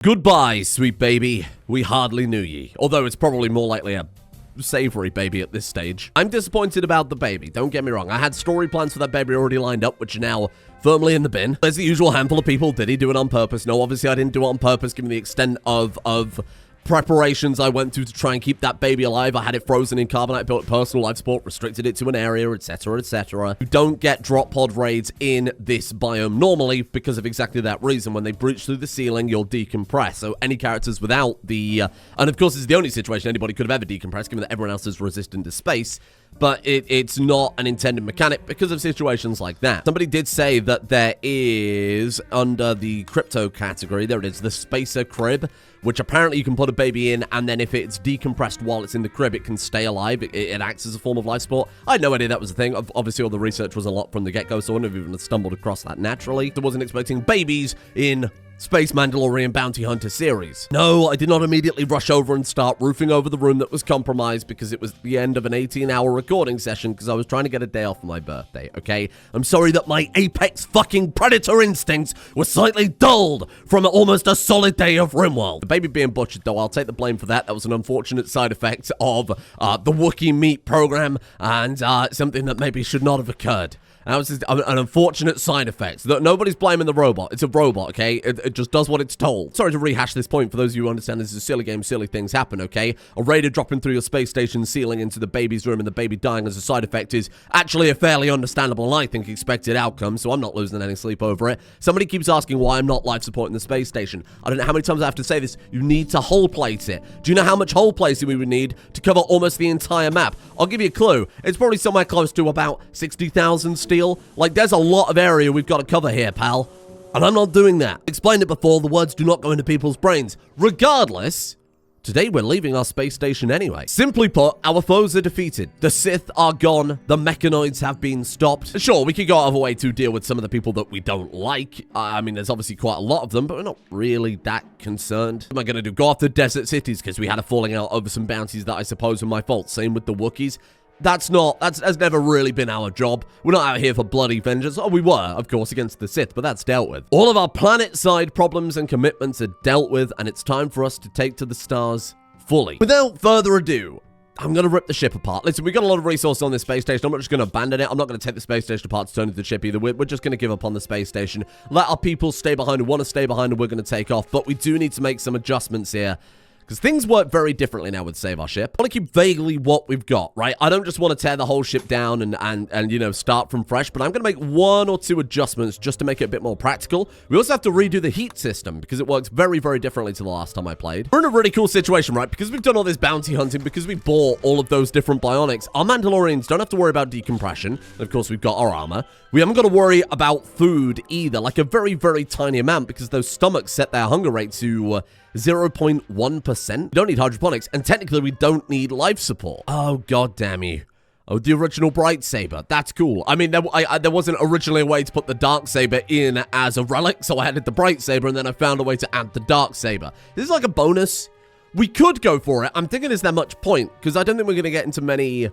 Goodbye, sweet baby. We hardly knew ye. Although it's probably more likely a savory baby at this stage. I'm disappointed about the baby, don't get me wrong. I had story plans for that baby already lined up, which are now firmly in the bin. There's the usual handful of people. Did he do it on purpose? No, obviously I didn't do it on purpose, given the extent of preparations I went through to try and keep that baby alive. I had it frozen in carbonite, built personal life support, restricted it to an area, etc., etc. You don't get drop pod raids in this biome normally because of exactly that reason. When they breach through the ceiling, you'll decompress. So any characters without the... and of course, it's the only situation anybody could have ever decompressed, given that everyone else is resistant to space. But it's not an intended mechanic because of situations like that. Somebody did say that there is, under the crypto category, there it is, the spacer crib, which apparently you can put a baby in, and then if it's decompressed while it's in the crib, it can stay alive. It acts as a form of life support. I had no idea that was a thing. Obviously, all the research was a lot from the get-go, so I wouldn't have even stumbled across that naturally. I wasn't expecting babies in Space Mandalorian Bounty Hunter series. No, I did not immediately rush over and start roofing over the room that was compromised because it was the end of an 18-hour recording session because I was trying to get a day off for my birthday, okay? I'm sorry that my apex fucking predator instincts were slightly dulled from almost a solid day of Rimworld. The baby being butchered, though, I'll take the blame for that. That was an unfortunate side effect of the Wookiee meat program and something that maybe should not have occurred. That was just an unfortunate side effect. Nobody's blaming the robot. It's a robot, okay? It just does what it's told. Sorry to rehash this point for those of you who understand this is a silly game, silly things happen, okay? A raider dropping through your space station ceiling into the baby's room and the baby dying as a side effect is actually a fairly understandable and I think expected outcome, so I'm not losing any sleep over it. Somebody keeps asking why I'm not life supporting the space station. I don't know how many times I have to say this. You need to hull plate it. Do you know how much hull plating we would need to cover almost the entire map? I'll give you a clue. It's probably somewhere close to about 60,000 steel. Like, there's a lot of area we've got to cover here, pal. And I'm not doing that. Explained it before, the words do not go into people's brains. Regardless, today we're leaving our space station anyway. Simply put, our foes are defeated. The Sith are gone. The mechanoids have been stopped. Sure, we could go out of our way to deal with some of the people that we don't like. I mean, there's obviously quite a lot of them, but we're not really that concerned. What am I going to do? Go after desert cities because we had a falling out over some bounties that I suppose were my fault. Same with the Wookiees. That's never really been our job. We're not out here for bloody vengeance. Oh, we were, of course, against the Sith, but that's dealt with. All of our planet-side problems and commitments are dealt with, and it's time for us to take to the stars fully. Without further ado, I'm going to rip the ship apart. Listen, we've got a lot of resources on this space station. I'm not just going to abandon it. I'm not going to take the space station apart to turn into the ship either. We're just going to give up on the space station. Let our people stay behind who want to stay behind, and we're going to take off. But we do need to make some adjustments here, because things work very differently now with Save Our Ship. I want to keep vaguely what we've got, right? I don't just want to tear the whole ship down and you know, start from fresh, but I'm going to make one or two adjustments just to make it a bit more practical. We also have to redo the heat system because it works very, very differently to the last time I played. We're in a really cool situation, right? Because we've done all this bounty hunting, because we bought all of those different bionics, our Mandalorians don't have to worry about decompression. Of course, we've got our armor. We haven't got to worry about food either, like a very, very tiny amount, because those stomachs set their hunger rate to 0.1%. We don't need hydroponics, and technically we don't need life support. Oh, god damn you. Oh, the original bright saber. That's cool. I mean, there wasn't originally a way to put the dark saber in as a relic, so I added the bright saber, and then I found a way to add the dark saber. This is like a bonus. We could go for it. I'm thinking, is there much point? Because I don't think we're going to get into many...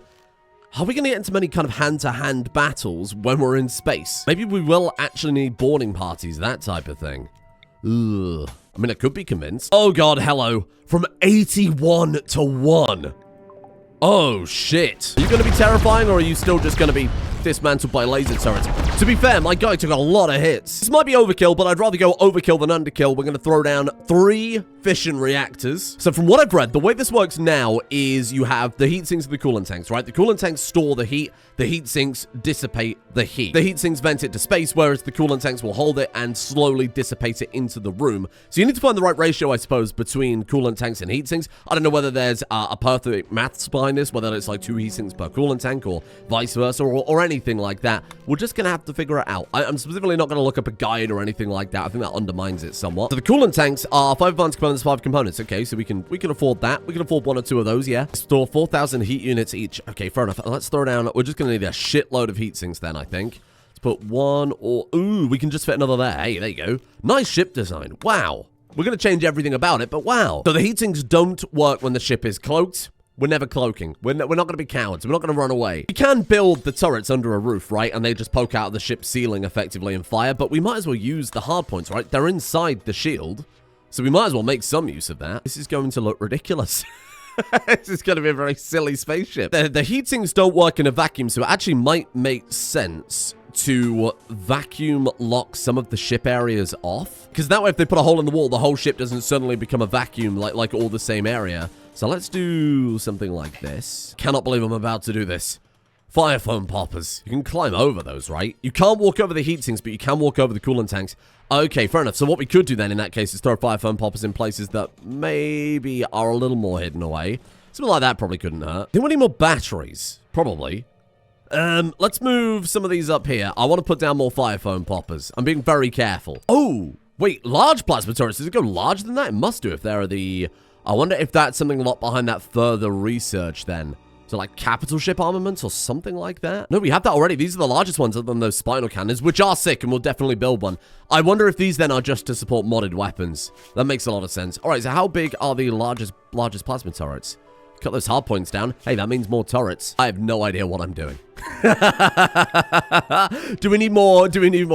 Are we going to get into many kind of hand-to-hand battles when we're in space? Maybe we will actually need boarding parties, that type of thing. Ugh. I mean, I could be convinced. Oh god, hello. From 81 to 1. Oh shit. Are you going to be terrifying, or are you still just going to be dismantled by laser turrets? To be fair, my guy took a lot of hits. This might be overkill, but I'd rather go overkill than underkill. We're going to throw down 3 fission reactors. So from what I've read, the way this works now is you have the heat sinks and the coolant tanks, right? The coolant tanks store the heat sinks dissipate the heat. The heat sinks vent it to space, whereas the coolant tanks will hold it and slowly dissipate it into the room. So you need to find the right ratio, I suppose, between coolant tanks and heat sinks. I don't know whether there's a perfect maths behind this, whether it's like 2 heat sinks per coolant tank or vice versa, or anything like that. We're just going to have to figure it out. I'm specifically not going to look up a guide or anything like that. I think that undermines it somewhat. So the coolant tanks are 5 advanced components, 5 components. Okay, so we can afford that. We can afford 1 or 2 of those, yeah. Store 4,000 heat units each. Okay, fair enough. Let's throw down... We're just going to need a shitload of heat sinks then, I think. Let's put 1 or... Ooh, we can just fit another there. Hey, there you go. Nice ship design. Wow. We're going to change everything about it, but wow. So the heat sinks don't work when the ship is cloaked. We're never cloaking. We're not going to be cowards. We're not going to run away. We can build the turrets under a roof, right? And they just poke out of the ship's ceiling effectively and fire, but we might as well use the hard points, right? They're inside the shield. So we might as well make some use of that. This is going to look ridiculous. This is going to be a very silly spaceship. The heat sinks don't work in a vacuum, so it actually might make sense to vacuum lock some of the ship areas off. Because that way, if they put a hole in the wall, the whole ship doesn't suddenly become a vacuum like all the same area. So let's do something like this. Cannot believe I'm about to do this. Fire foam poppers. You can climb over those, right? You can't walk over the heat sinks, but you can walk over the coolant tanks. Okay, fair enough. So what we could do then in that case is throw fire foam poppers in places that maybe are a little more hidden away. Something like that probably couldn't hurt. Do we need more batteries? Probably. Let's move some of these up here. I want to put down more fire foam poppers. I'm being very careful. Oh, wait, large plasma turrets. Does it go larger than that? It must do if there are the... I wonder if that's something locked behind that further research then. So like capital ship armaments or something like that? No, we have that already. These are the largest ones other than those spinal cannons, which are sick and we'll definitely build one. I wonder if these then are just to support modded weapons. That makes a lot of sense. All right, so how big are the largest plasma turrets? Cut those hard points down. Hey, that means more turrets. I have no idea what I'm doing. Do we need more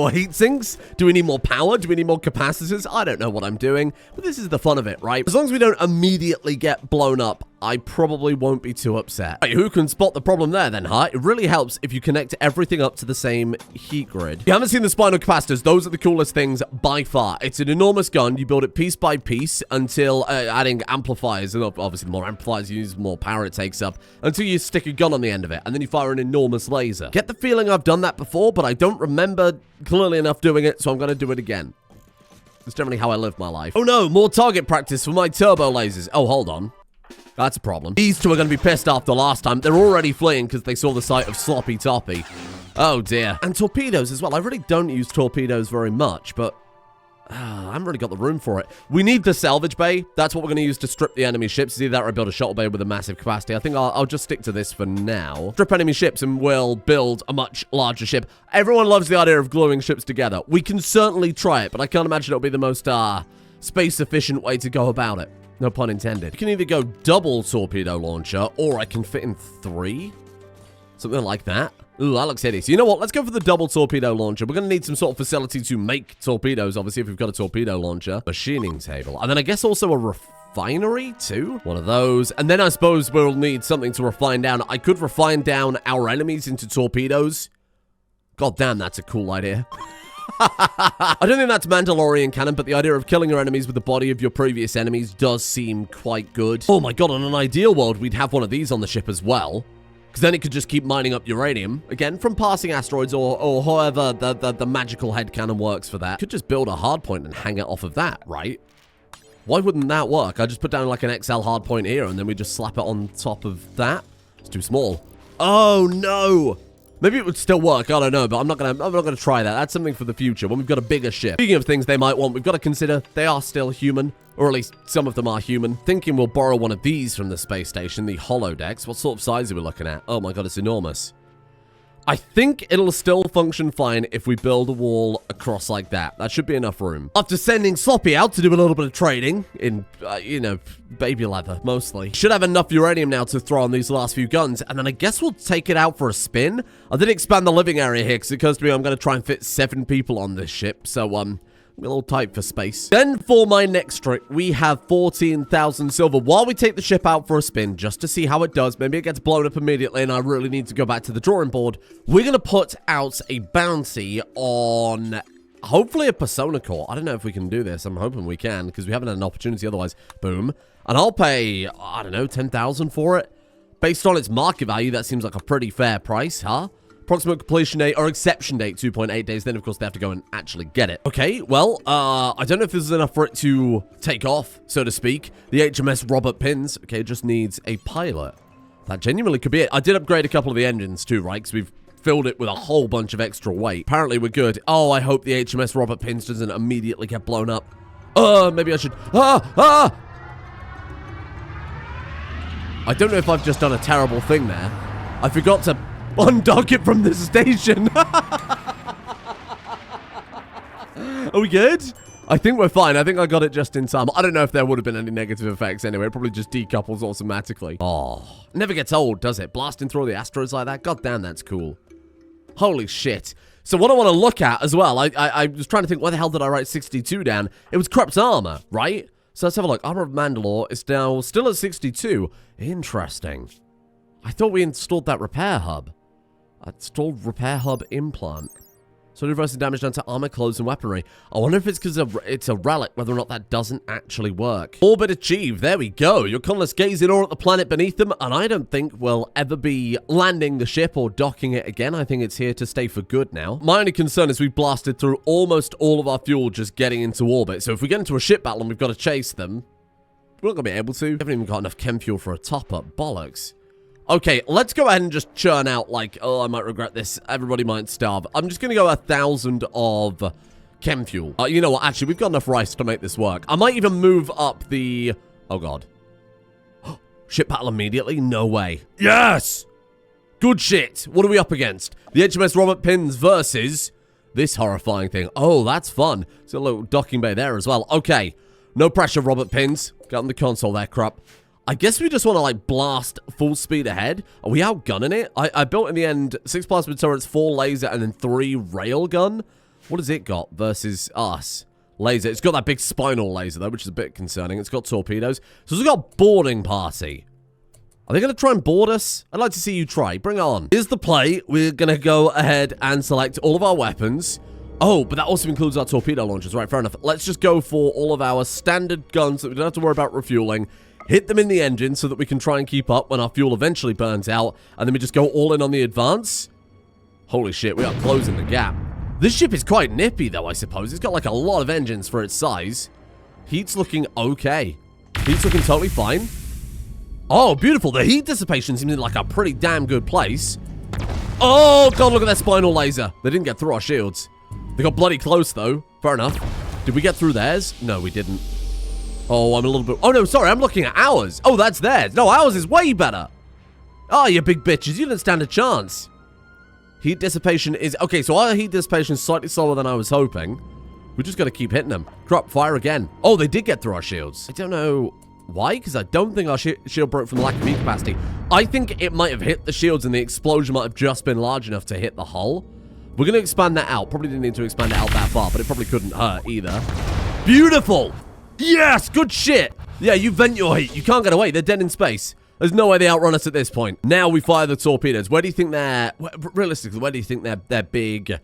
heat sinks? Do we need more power? Do we need more capacitors? I don't know what I'm doing, but this is the fun of it, right? As long as we don't immediately get blown up, I probably won't be too upset. Right, who can spot the problem there then, huh? It really helps if you connect everything up to the same heat grid. If you haven't seen the spinal capacitors, those are the coolest things by far. It's an enormous gun. You build it piece by piece until adding amplifiers, and obviously the more amplifiers you use, the more power it takes up, until you stick a gun on the end of it, and then you fire an enormous laser. Get the feeling I've done that before, but I don't remember clearly enough doing it, so I'm going to do it again. It's generally how I live my life. Oh no, more target practice for my turbo lasers. Oh, hold on. That's a problem. These two are going to be pissed off the last time. They're already fleeing because they saw the sight of Sloppy Toppy. Oh dear. And torpedoes as well. I really don't use torpedoes very much, but I haven't really got the room for it. We need the salvage bay. That's what we're going to use to strip the enemy ships. Either that or build a shuttle bay with a massive capacity. I think I'll just stick to this for now. Strip enemy ships and we'll build a much larger ship. Everyone loves the idea of gluing ships together. We can certainly try it, but I can't imagine it'll be the most space-efficient way to go about it. No pun intended. You can either go double torpedo launcher, or I can fit in 3. Something like that. Ooh, that looks hideous. You know what? Let's go for the double torpedo launcher. We're going to need some sort of facility to make torpedoes, obviously, if we've got a torpedo launcher. Machining table. And then I guess also a refinery, too? One of those. And then I suppose we'll need something to refine down. I could refine down our enemies into torpedoes. God damn, that's a cool idea. I don't think that's Mandalorian canon, but the idea of killing your enemies with the body of your previous enemies does seem quite good. Oh my god, in an ideal world, we'd have one of these on the ship as well. Because then it could just keep mining up uranium, again, from passing asteroids or however the magical headcanon works for that. Could just build a hardpoint and hang it off of that, right? Why wouldn't that work? I just put down like an XL hardpoint here, and then we just slap it on top of that. It's too small. Oh no! Maybe it would still work, I don't know, but I'm not gonna try that. That's something for the future, when we've got a bigger ship. Speaking of things they might want, we've got to consider they are still human, or at least some of them are human. Thinking we'll borrow one of these from the space station, the holodecks. What sort of size are we looking at? Oh my god, it's enormous. I think it'll still function fine if we build a wall across like that. That should be enough room. After sending Sloppy out to do a little bit of trading in, you know, baby leather, mostly. Should have enough uranium now to throw on these last few guns, and then I guess we'll take it out for a spin. I did expand the living area here, because it occurs to me I'm going to try and fit 7 people on this ship, so, a little tight for space. Then for my next trick, we have 14,000 silver. While we take the ship out for a spin, just to see how it does, maybe it gets blown up immediately and I really need to go back to the drawing board, we're going to put out a bounty on hopefully a persona core. I don't know if we can do this. I'm hoping we can, because we haven't had an opportunity otherwise. Boom. And I'll pay, I don't know, 10,000 for it. Based on its market value, that seems like a pretty fair price, huh? Approximate completion date or exception date, 2.8 days. Then, of course, they have to go and actually get it. Okay, well, I don't know if this is enough for it to take off, so to speak. The HMS Robert Pins, okay, it just needs a pilot. That genuinely could be it. I did upgrade a couple of the engines too, right? Because we've filled it with a whole bunch of extra weight. Apparently, we're good. Oh, I hope the HMS Robert Pins doesn't immediately get blown up. Maybe I should... I don't know if I've just done a terrible thing there. I forgot to undock it from the station. Are we good? I think we're fine. I think I got it just in time. I don't know if there would have been any negative effects anyway. It probably just decouples automatically. Oh, never gets old, does it? Blasting through all the asteroids like that? God damn, that's cool. Holy shit. So what I want to look at as well, I was trying to think, why the hell did I write 62 down? It was Krup's armor, right? So let's have a look. Armor of Mandalore is now still at 62. Interesting. I thought we installed that repair hub. I installed repair hub implant. So reversing damage down to armor, clothes, and weaponry. I wonder if it's because it's a relic, whether or not that doesn't actually work. Orbit achieved. There we go. Your colonists gaze in awe at the planet beneath them, and I don't think we'll ever be landing the ship or docking it again. I think it's here to stay for good now. My only concern is we've blasted through almost all of our fuel just getting into orbit. So if we get into a ship battle and we've got to chase them, we're not going to be able to. We haven't even got enough chem fuel for a top-up. Bollocks. Okay, let's go ahead and just churn out, like, oh, I might regret this. Everybody might starve. I'm just going to go 1,000 of chem fuel. You know what? Actually, we've got enough rice to make this work. I might even move up the... Oh, God. Ship battle immediately? No way. Yes! Good shit. What are we up against? The HMS Robert Pins versus this horrifying thing. Oh, that's fun. It's a little docking bay there as well. Okay. No pressure, Robert Pins. Get on the console there, Krup. I guess we just want to, like, blast full speed ahead. Are we outgunning it? I built, in the end, 6 plasma turrets, 4 laser, and then 3 railgun. What has it got versus us? Laser. It's got that big spinal laser, though, which is a bit concerning. It's got torpedoes. So we've got boarding party. Are they going to try and board us? I'd like to see you try. Bring it on. Here's the play. We're going to go ahead and select all of our weapons. Oh, but that also includes our torpedo launchers. Right, fair enough. Let's just go for all of our standard guns that we don't have to worry about refueling. Hit them in the engine so that we can try and keep up when our fuel eventually burns out. And then we just go all in on the advance. Holy shit, we are closing the gap. This ship is quite nippy, though, I suppose. It's got, like, a lot of engines for its size. Heat's looking okay. Heat's looking totally fine. Oh, beautiful. The heat dissipation seems like a pretty damn good place. Oh, God, look at that spinal laser. They didn't get through our shields. They got bloody close, though. Fair enough. Did we get through theirs? No, we didn't. Oh, I'm a little bit... Oh, no, sorry. I'm looking at ours. Oh, that's theirs. No, ours is way better. Oh, you big bitches. You didn't stand a chance. Heat dissipation is... Okay, so our heat dissipation is slightly slower than I was hoping. We just got to keep hitting them. Krup, fire again. Oh, they did get through our shields. I don't know why, because I don't think our shield broke from the lack of heat capacity. I think it might have hit the shields and the explosion might have just been large enough to hit the hull. We're going to expand that out. Probably didn't need to expand it out that far, but it probably couldn't hurt either. Beautiful! Yes, good shit. Yeah, you vent your heat. You can't get away. They're dead in space. There's no way they outrun us at this point. Now we fire the torpedoes. Where do you think they're... Realistically, where do you think their big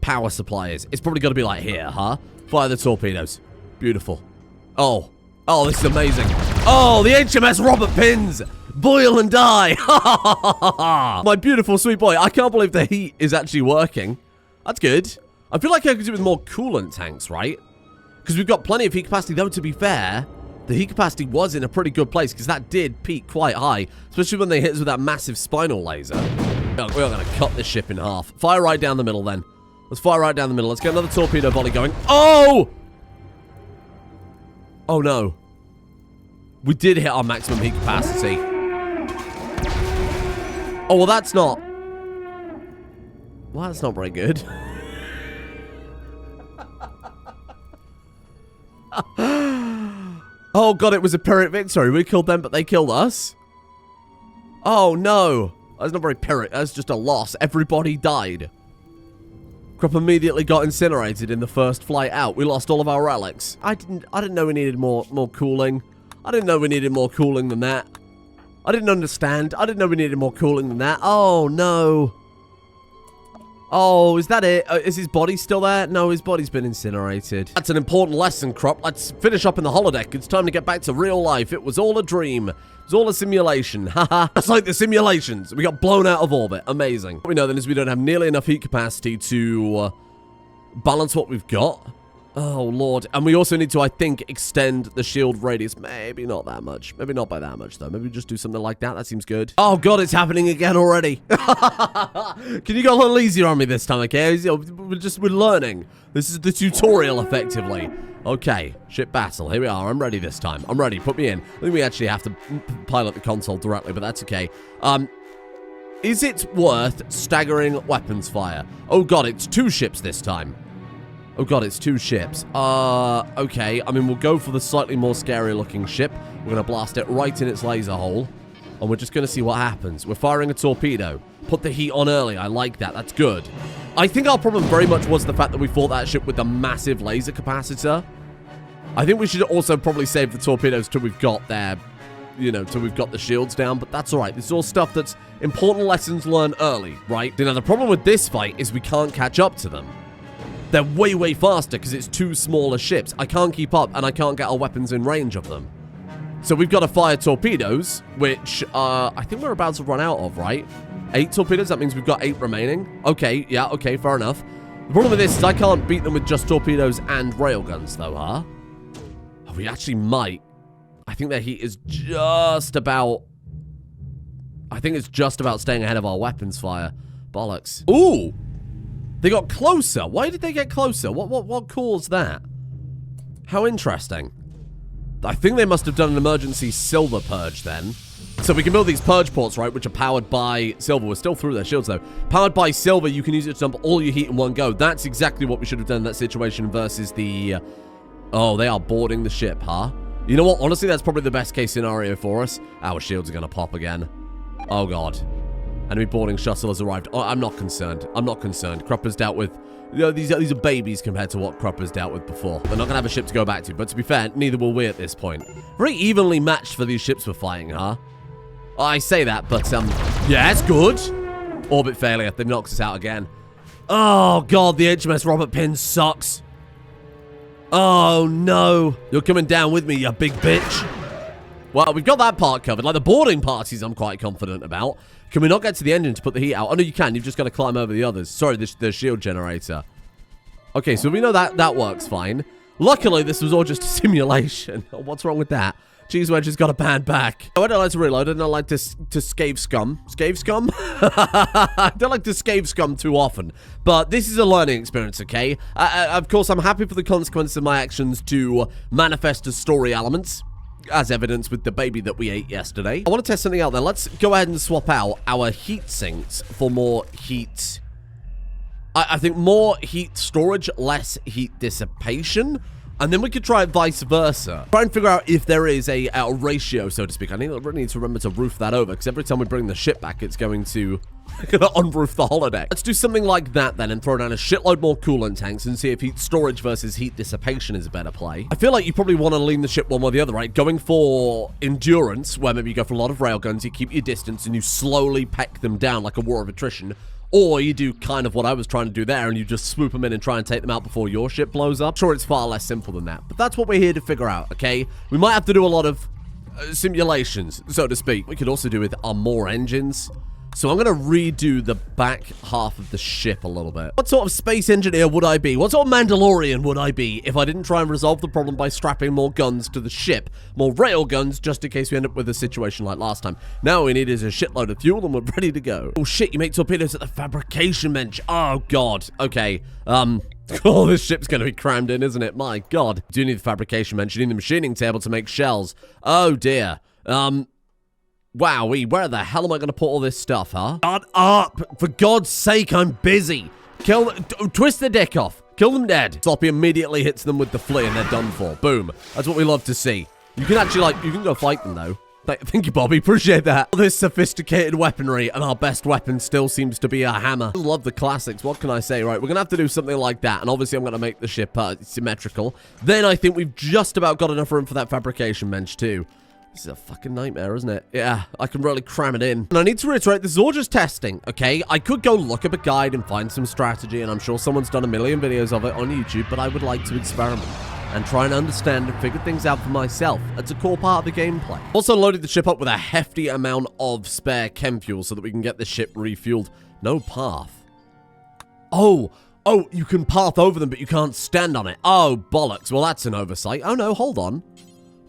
power supply is? It's probably got to be like here, huh? Fire the torpedoes. Beautiful. Oh. Oh, this is amazing. Oh, the HMS Robert Pins. Boil and die. My beautiful sweet boy. I can't believe the heat is actually working. That's good. I feel like I could do with more coolant tanks, right? Because we've got plenty of heat capacity, though, to be fair. The heat capacity was in a pretty good place, because that did peak quite high, especially when they hit us with that massive spinal laser. We are going to cut this ship in half. Fire right down the middle, then. Let's fire right down the middle. Let's get another torpedo volley going. Oh! Oh, no. We did hit our maximum heat capacity. Oh, well, that's not... Well, that's not very good. Oh, God, it was a Pyrrhic victory. We killed them, but they killed us. Oh, no. That's not very Pyrrhic. That's just a loss. Everybody died. Krup immediately got incinerated in the first flight out. We lost all of our relics. I didn't know we needed more cooling. I didn't know we needed more cooling than that. I didn't understand. I didn't know we needed more cooling than that. Oh, no. Oh, is that it? Is his body still there? No, his body's been incinerated. That's an important lesson, Krup. Let's finish up in the holodeck. It's time to get back to real life. It was all a dream. It was all a simulation. Haha. It's like the simulations. We got blown out of orbit. Amazing. What we know then is we don't have nearly enough heat capacity to balance what we've got. Oh, Lord. And we also need to, I think, extend the shield radius. Maybe not that much. Maybe not by that much, though. Maybe just do something like that. That seems good. Oh, God, it's happening again already. Can you go a little easier on me this time, okay? We're learning. This is the tutorial, effectively. Okay, ship battle. Here we are. I'm ready this time. I'm ready. Put me in. I think we actually have to pilot the console directly, but that's okay. Is it worth staggering weapons fire? Oh, God, it's 2 ships this time. Oh, God, it's 2 ships. Okay. I mean, we'll go for the slightly more scary-looking ship. We're going to blast it right in its laser hole. And we're just going to see what happens. We're firing a torpedo. Put the heat on early. I like that. That's good. I think our problem very much was the fact that we fought that ship with the massive laser capacitor. I think we should also probably save the torpedoes till we've got their, you know, till we've got the shields down, but that's all right. This is all stuff that's important lessons learned early, right? Now, the problem with this fight is we can't catch up to them. They're way, way faster because it's two smaller ships. I can't keep up, and I can't get our weapons in range of them. So we've got to fire torpedoes, which I think we're about to run out of, right? 8 torpedoes, that means we've got 8 remaining. Okay, yeah, okay, fair enough. The problem with this is I can't beat them with just torpedoes and railguns, though, huh? Oh, we actually might. I think their heat is just about... I think it's just about staying ahead of our weapons fire. Bollocks. Ooh! They got closer. Why did they get closer? What caused that? How interesting. I think they must have done an emergency silver purge then. So we can build these purge ports, right, which are powered by silver. We're still through their shields, though. Powered by silver, you can use it to dump all your heat in one go. That's exactly what we should have done in that situation versus the... Oh, they are boarding the ship, huh? You know what? Honestly, that's probably the best case scenario for us. Our shields are going to pop again. Oh, God. Enemy boarding shuttle has arrived. Oh, I'm not concerned. I'm not concerned. Krup has dealt with... You know, these are babies compared to what Krup has dealt with before. They're not going to have a ship to go back to. But to be fair, neither will we at this point. Very evenly matched for these ships we're fighting, huh? I say that, but, yeah, it's good. Orbit failure. They knocked us out again. Oh, God, the HMS Robert Pin sucks. Oh, no. You're coming down with me, you big bitch. Well, we've got that part covered. Like, the boarding parties I'm quite confident about. Can we not get to the engine to put the heat out? Oh, no, you can. You've just got to climb over the others. Sorry, the shield generator. Okay, so we know that works fine. Luckily, this was all just a simulation. What's wrong with that? Cheese Wedge has got a bad back. I don't like to reload. I don't like to scave scum. Scave scum? I don't like to scave scum too often. But this is a learning experience, okay? Of course, I'm happy for the consequences of my actions to manifest as story elements, as evidenced with the baby that we ate yesterday. I want to test something out there. Let's go ahead and swap out our heat sinks for more heat. I think more heat storage, less heat dissipation. And then we could try it vice versa. Try and figure out if there is a ratio, so to speak. I really need to remember to roof that over, because every time we bring the ship back, it's going to unroof the holodeck. Let's do something like that then and throw down a shitload more coolant tanks and see if heat storage versus heat dissipation is a better play. I feel like you probably want to lean the ship one way or the other, right? Going for endurance, where maybe you go for a lot of railguns, you keep your distance, and you slowly peck them down like a war of attrition. Or you do kind of what I was trying to do there, and you just swoop them in and try and take them out before your ship blows up. Sure, it's far less simple than that, but that's what we're here to figure out, okay? We might have to do a lot of simulations, so to speak. We could also do with our more engines. So I'm going to redo the back half of the ship a little bit. What sort of space engineer would I be? What sort of Mandalorian would I be if I didn't try and resolve the problem by strapping more guns to the ship? More rail guns, just in case we end up with a situation like last time. Now all we need is a shitload of fuel and we're ready to go. Oh shit, you make torpedoes at the fabrication bench. Oh god. Okay. Oh, this ship's going to be crammed in, isn't it? My god. Do need the fabrication bench. You need the machining table to make shells. Oh dear. Wowee, where the hell am I going to put all this stuff, huh? Shut up! For God's sake, I'm busy! Twist the dick off. Kill them dead. Sloppy immediately hits them with the flea and they're done for. Boom. That's what we love to see. You can actually, you can go fight them, though. Thank you, Bobby. Appreciate that. All this sophisticated weaponry, and our best weapon still seems to be a hammer. I love the classics. What can I say? Right, we're going to have to do something like that, and obviously I'm going to make the ship symmetrical. Then I think we've just about got enough room for that fabrication bench, too. This is a fucking nightmare, isn't it? Yeah, I can really cram it in. And I need to reiterate, this is all just testing, okay? I could go look up a guide and find some strategy, and I'm sure someone's done a million videos of it on YouTube, but I would like to experiment and try and understand and figure things out for myself. It's a core part of the gameplay. Also loaded the ship up with a hefty amount of spare chem fuel so that we can get the ship refueled. No path. Oh, you can path over them, but you can't stand on it. Oh, bollocks. Well, that's an oversight. Oh, no, hold on.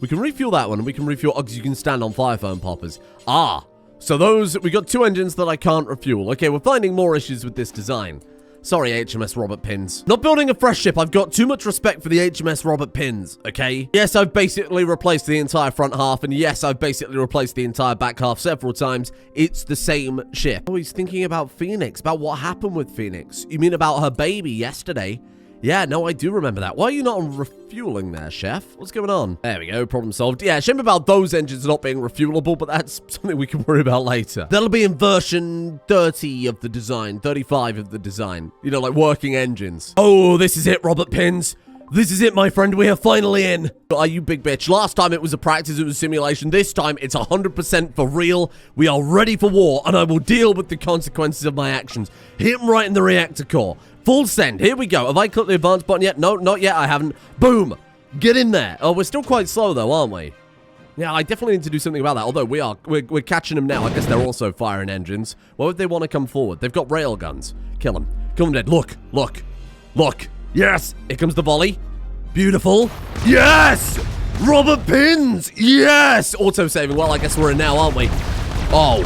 We can refuel that one, and we can refuel... Oh, because you can stand on fire foam poppers. Ah, so those... We got 2 engines that I can't refuel. Okay, we're finding more issues with this design. Sorry, HMS Robert Pins. Not building a fresh ship. I've got too much respect for the HMS Robert Pins, okay? Yes, I've basically replaced the entire front half, and yes, I've basically replaced the entire back half several times. It's the same ship. Oh, he's thinking about Phoenix, about what happened with Phoenix. You mean about her baby yesterday? Yeah, no, I do remember that. Why are you not on refueling there, Chef? What's going on? There we go, problem solved. Yeah, shame about those engines not being refuelable, but that's something we can worry about later. That'll be in version 30 of the design, 35 of the design. You know, like working engines. Oh, this is it, Robert Pins. This is it, my friend. We are finally in. Are you big bitch? Last time it was a practice, it was a simulation. This time it's 100% for real. We are ready for war, and I will deal with the consequences of my actions. Hit him right in the reactor core. Full send. Here we go. Have I clicked the advance button yet? No, not yet. I haven't. Boom. Get in there. Oh, we're still quite slow, though, aren't we? Yeah, I definitely need to do something about that. Although we're catching them now. I guess they're also firing engines. Why would they want to come forward? They've got rail guns. Kill them. Kill them dead. Look. Look. Look. Yes! Here comes the volley. Beautiful. Yes! Robert Pins! Yes! Auto-saving. Well, I guess we're in now, aren't we? Oh.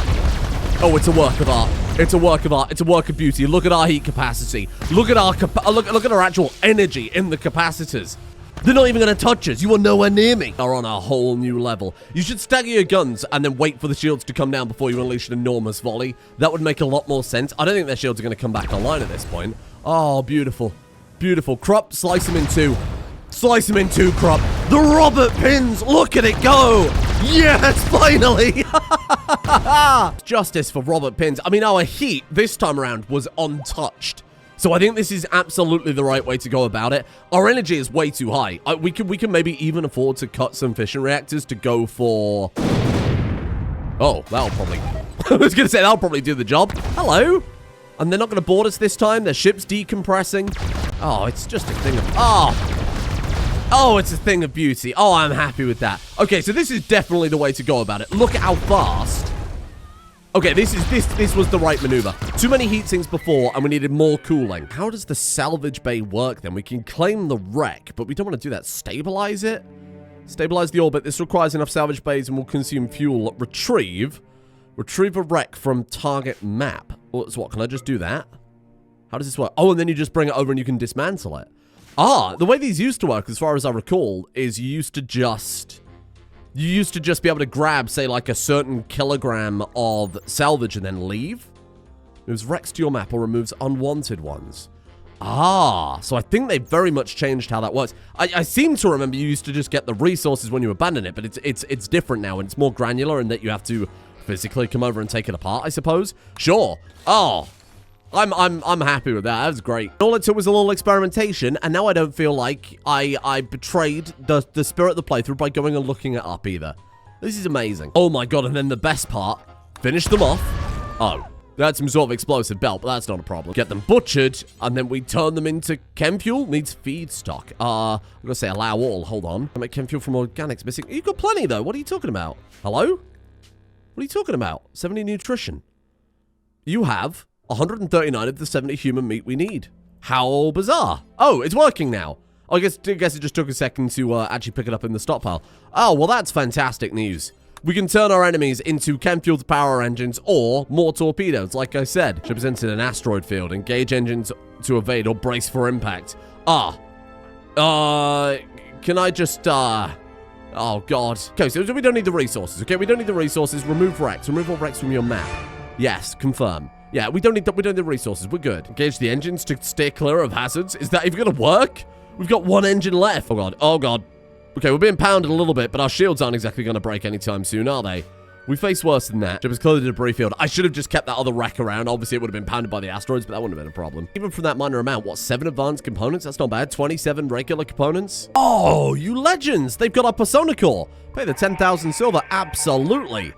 Oh, it's a work of art. It's a work of art. It's a work of beauty. Look at our heat capacity. Look at our look at our actual energy in the capacitors. They're not even going to touch us. You are nowhere near me. Are on a whole new level. You should stagger your guns and then wait for the shields to come down before you unleash an enormous volley. That would make a lot more sense. I don't think their shields are going to come back online at this point. Oh, beautiful. Beautiful. Krup, slice him in two. Slice him in two, Krup. The Robert Pins. Look at it go. Yes, finally. Justice for Robert Pins. I mean, our heat this time around was untouched. So I think this is absolutely the right way to go about it. Our energy is way too high. We can maybe even afford to cut some fission reactors to go for... Oh, that'll probably... I was going to say, that'll probably do the job. Hello. And they're not going to board us this time. Their ship's decompressing. Oh, it's just a thing of... Oh, it's a thing of beauty. Oh, I'm happy with that. Okay, so this is definitely the way to go about it. Look at how fast. Okay, this was the right maneuver. Too many heat sinks before, and we needed more cooling. How does the salvage bay work, then? We can claim the wreck, but we don't want to do that. Stabilize it? Stabilize the orbit. This requires enough salvage bays and will consume fuel. Retrieve. Retrieve a wreck from target map. So what, can I just do that? How does this work? Oh, and then you just bring it over and you can dismantle it. Ah, the way these used to work, as far as I recall, is you used to just be able to grab, say, like a certain kilogram of salvage and then leave. Moves wrecks to your map or removes unwanted ones. Ah, so I think they very much changed how that works. I seem to remember you used to just get the resources when you abandon it, but it's different now, and it's more granular in that you have to physically come over and take it apart, I suppose. Sure. Oh, I'm happy with that. That was great. All it took was a little experimentation, and now I don't feel like I betrayed the spirit of the playthrough by going and looking it up either. This is amazing. Oh my god, and then the best part, finish them off. Oh, that's some sort of explosive belt, but that's not a problem. Get them butchered, and then we turn them into chem fuel. Needs feedstock. I'm gonna say allow all. Hold on. I make chem fuel from organics missing. You've got plenty, though. What are you talking about? Hello? What are you talking about? 70 nutrition. You have 139 of the 70 human meat we need. How bizarre. Oh, it's working now. Oh, I guess it just took a second to actually pick it up in the stockpile. Oh, well, that's fantastic news. We can turn our enemies into chem-fueled power engines or more torpedoes, like I said. Ship is entered an asteroid field. Engage engines to evade or brace for impact. Can I just, oh, God. Okay, so we don't need the resources, okay? We don't need the resources. Remove wrecks. Remove all wrecks from your map. Yes, confirm. Yeah, we don't need the resources. We're good. Engage the engines to steer clear of hazards. Is that even going to work? We've got one engine left. Oh, God. Oh, God. Okay, we're being pounded a little bit, but our shields aren't exactly going to break anytime soon, are they? We face worse than that. Ship is clear the debris field. I should have just kept that other wreck around. Obviously, it would have been pounded by the asteroids, but that wouldn't have been a problem. Even from that minor amount, what, 7 advanced components? That's not bad. 27 regular components. Oh, you legends. They've got a persona core. Pay the 10,000 silver. Absolutely.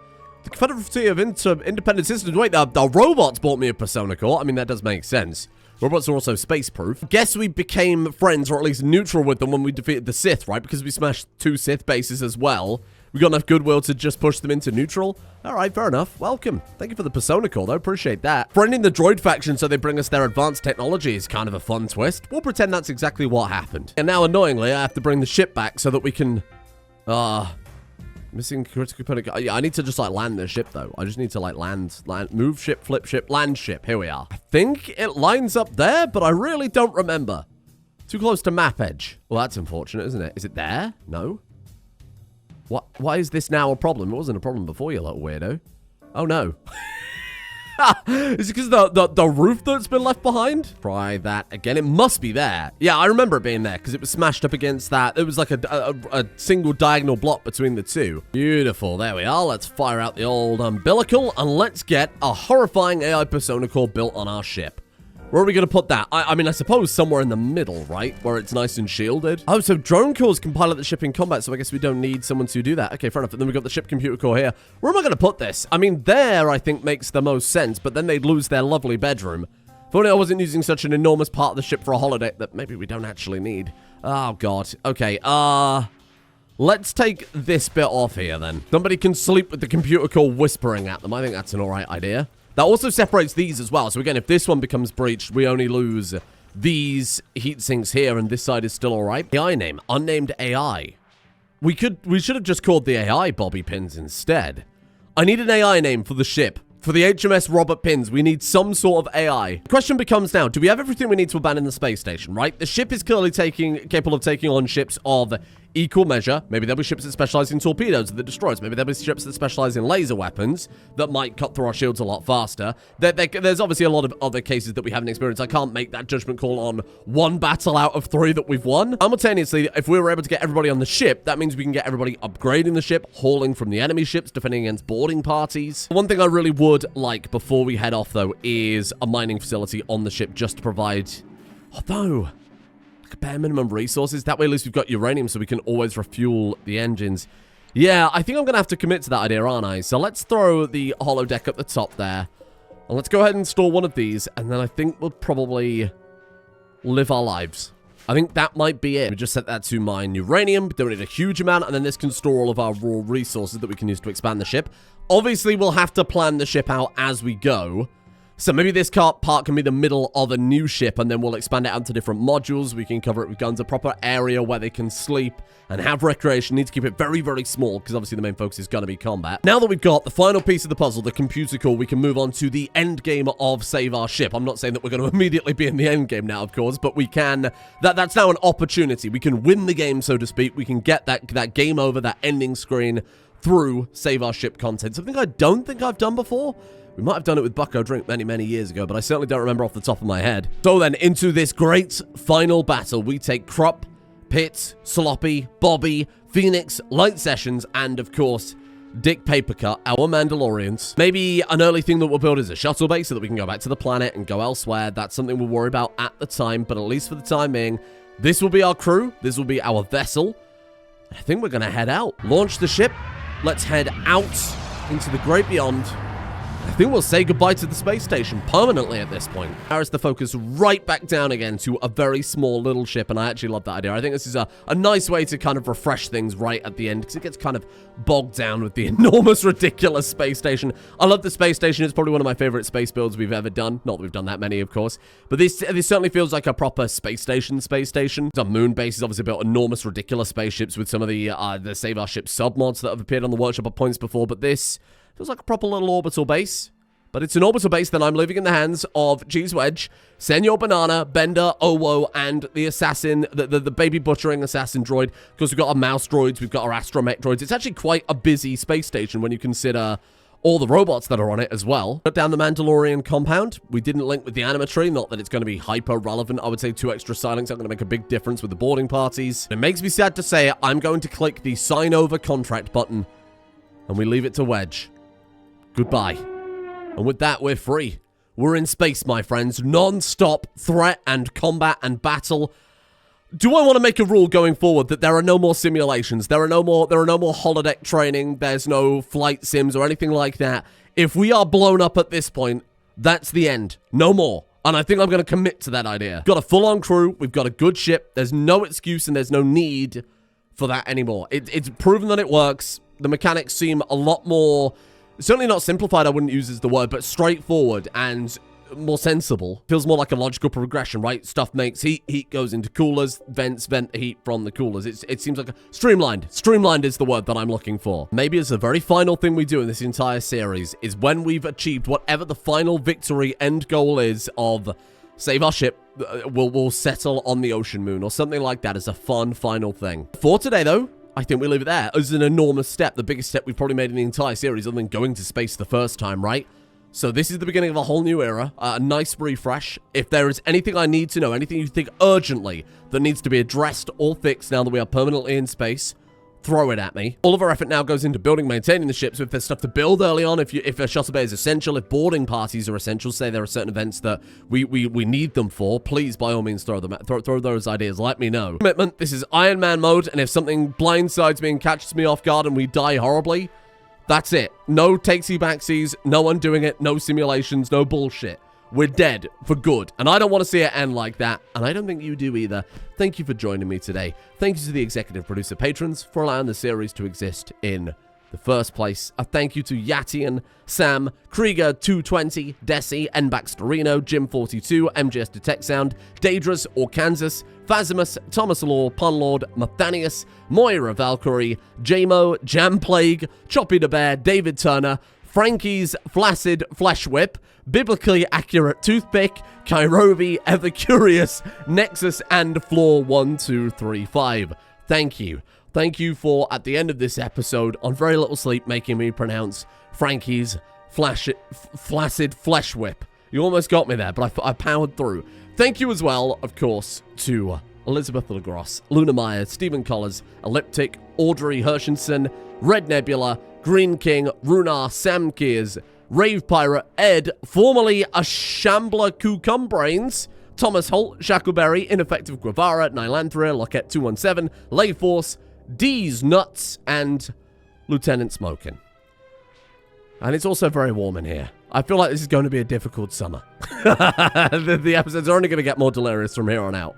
The Confederacy of Independent Systems. Wait, the robots bought me a persona core. I mean, that does make sense. Robots are also space-proof. Guess we became friends, or at least neutral with them when we defeated the Sith, right? Because we smashed 2 Sith bases as well. We got enough goodwill to just push them into neutral. All right, fair enough. Welcome. Thank you for the persona call, though. Appreciate that. Friending the droid faction so they bring us their advanced technology is kind of a fun twist. We'll pretend that's exactly what happened. And now, annoyingly, I have to bring the ship back so that we can... Missing critical component. Yeah, I need to just, like, land the ship, though. I just need to, like, land, move ship, flip ship, land ship. Here we are. I think it lines up there, but I really don't remember. Too close to map edge. Well, that's unfortunate, isn't it? Is it there? No. What? Why is this now a problem? It wasn't a problem before, you little weirdo. Oh, no. Is it because the roof that's been left behind? Try that again. It must be there. Yeah, I remember it being there because it was smashed up against that. It was like a single diagonal block between the two. Beautiful. There we are. Let's fire out the old umbilical and let's get a horrifying AI persona core built on our ship. Where are we going to put that? I mean, I suppose somewhere in the middle, right? Where it's nice and shielded. Oh, so drone cores can pilot the ship in combat, so I guess we don't need someone to do that. Okay, fair enough. And then we've got the ship computer core here. Where am I going to put this? I mean, there, I think, makes the most sense, but then they'd lose their lovely bedroom. If only I wasn't using such an enormous part of the ship for a holiday that maybe we don't actually need. Oh, God. Okay, let's take this bit off here, then. Somebody can sleep with the computer core whispering at them. I think that's an all right idea. That also separates these as well. So again, if this one becomes breached, we only lose these heat sinks here, and this side is still all right. AI name, unnamed AI. We should have just called the AI bobby pins instead. I need an AI name for the ship. For the HMS Robert Pins, we need some sort of AI. The question becomes now, do we have everything we need to abandon the space station, right? The ship is clearly capable of taking on ships of equal measure. Maybe there'll be ships that specialize in torpedoes that destroys. Maybe there'll be ships that specialize in laser weapons that might cut through our shields a lot faster. There's obviously a lot of other cases that we haven't experienced. I can't make that judgment call on one battle out of 3 that we've won. Simultaneously, if we were able to get everybody on the ship, that means we can get everybody upgrading the ship, hauling from the enemy ships, defending against boarding parties. One thing I really would like before we head off, though, is a mining facility on the ship just to provide... Although... bare minimum resources. That way, at least we've got uranium so we can always refuel the engines. Yeah, I think I'm going to have to commit to that idea, aren't I? So let's throw the holodeck at the top there. And let's go ahead and install one of these. And then I think we'll probably live our lives. I think that might be it. We just set that to mine uranium. Don't need a huge amount. And then this can store all of our raw resources that we can use to expand the ship. Obviously, we'll have to plan the ship out as we go. So maybe this part can be the middle of a new ship, and then we'll expand it out to different modules. We can cover it with guns, a proper area where they can sleep and have recreation. Need to keep it very, very small, because obviously the main focus is going to be combat. Now that we've got the final piece of the puzzle, the computer core, we can move on to the end game of Save Our Ship. I'm not saying that we're going to immediately be in the end game now, of course, but we can... That's now an opportunity. We can win the game, so to speak. We can get that game over, that ending screen through Save Our Ship content. Something I don't think I've done before. We might have done it with Bucko Drink many, many years ago, but I certainly don't remember off the top of my head. So then, into this great final battle, we take Krup, Pitt, Sloppy, Bobby, Phoenix, Light Sessions, and, of course, Dick Papercut, our Mandalorians. Maybe an early thing that we'll build is a shuttle base so that we can go back to the planet and go elsewhere. That's something we'll worry about at the time, but at least for the time being, this will be our crew. This will be our vessel. I think we're going to head out. Launch the ship. Let's head out into the great beyond. I think we'll say goodbye to the space station permanently at this point. Harris the focus right back down again to a very small little ship, and I actually love that idea. I think this is a nice way to kind of refresh things right at the end, because it gets kind of bogged down with the enormous, ridiculous space station. I love the space station. It's probably one of my favorite space builds we've ever done. Not that we've done that many, of course, but this certainly feels like a proper space station. The moon base has obviously built enormous, ridiculous spaceships with some of the Save Our Ship submods that have appeared on the workshop at points before, but this... feels like a proper little orbital base. But it's an orbital base that I'm leaving in the hands of Cheese Wedge, Senor Banana, Bender, Owo, and the assassin, the baby butchering assassin droid. Because we've got our mouse droids, we've got our astromech droids. It's actually quite a busy space station when you consider all the robots that are on it as well. Shut down the Mandalorian compound. We didn't link with the animatree, not that it's going to be hyper relevant. I would say 2 extra silings are going to make a big difference with the boarding parties. It makes me sad to say I'm going to click the sign over contract button, and we leave it to Wedge. Goodbye. And with that, we're free. We're in space, my friends. Non-stop threat and combat and battle. Do I want to make a rule going forward that there are no more simulations? There are no more holodeck training. There's no flight sims or anything like that. If we are blown up at this point, that's the end. No more. And I think I'm going to commit to that idea. Got a full-on crew. We've got a good ship. There's no excuse and there's no need for that anymore. It's proven that it works. The mechanics seem a lot more... certainly not simplified, I wouldn't use as the word, but straightforward and more sensible. Feels more like a logical progression, right? Stuff makes heat, heat goes into coolers, vents vent heat from the coolers. It seems like a streamlined. Streamlined is the word that I'm looking for. Maybe it's the very final thing we do in this entire series is when we've achieved whatever the final victory end goal is of Save Our Ship, we'll settle on the ocean moon or something like that as a fun final thing. For today, though, I think we leave it there. It's an enormous step, the biggest step we've probably made in the entire series, other than going to space the first time, right? So this is the beginning of a whole new era, a nice refresh. If there is anything I need to know, anything you think urgently that needs to be addressed or fixed now that we are permanently in space, throw it at me. All of our effort now goes into building, maintaining the ships. If there's stuff to build early on, if a shuttle bay is essential, if boarding parties are essential, say there are certain events that we need them for, please, by all means, throw those ideas. Let me know. Commitment, this is Iron Man mode, and if something blindsides me and catches me off guard and we die horribly, that's it. No takesy-backsies, no undoing it, no simulations, no bullshit. We're dead for good, and I don't want to see it end like that, and I don't think you do either. Thank you for joining me today. Thank you to the executive producer patrons for allowing the series to exist in the first place. A thank you to Yatian, Sam, Krieger220, Desi, Nbaxterino, Jim42, MGS Detect Sound, Daedrus, Orkansas, Phazimus, Thomas Law, Punlord, Mathanius, Moira Valkyrie, Jamo, Jamplague, Choppy the Bear, David Turner, Frankie's Flaccid Flesh Whip, Biblically Accurate Toothpick, Kairobi, Ever Curious, Nexus, and Floor1235. Thank you. Thank you for, at the end of this episode, on very little sleep, making me pronounce Frankie's Flaccid Flesh Whip. You almost got me there, but I powered through. Thank you as well, of course, to Elizabeth LaGrosse, Luna Meyer, Stephen Collins, Elliptic, Audrey Hershenson, Red Nebula, Green King, Runar, Sam Kears, Rave Pirate, Ed, formerly a Shambler Cucumbrains, Thomas Holt, Shackleberry, Ineffective Guevara, Nylanthria, Lockett217, Lay Force, D's Nuts, and Lieutenant Smokin'. And it's also very warm in here. I feel like this is going to be a difficult summer. The episodes are only going to get more delirious from here on out.